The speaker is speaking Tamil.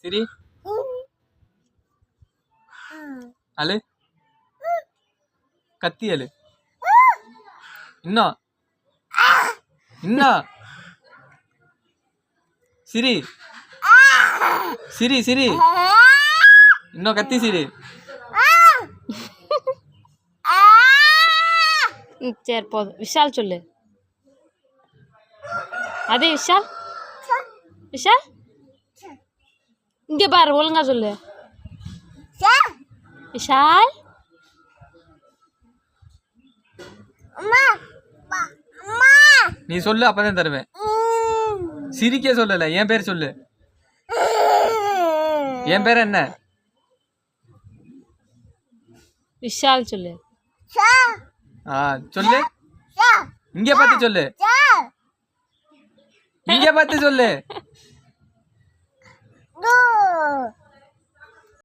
சிரி அலு கத்தி அலு இன்னும் இன்னும் சிரி சிரி சிரி இன்னும் கத்தி சிரி சரி போதும். விஷால் சொல்லு. அதே விஷால் விஷால் இங்க பாரு ஒழுங்கா சொல்லு. விஷால் நீ சொல்லு அப்பதான் தருவேன். சிரிக்க சொல்லல, என் பேர் சொல்லு. என் பேர் என்ன? விஷால் சொல்லு. சொல்லு. இங்க பார்த்து சொல்லு. இங்க பார்த்து சொல்லு.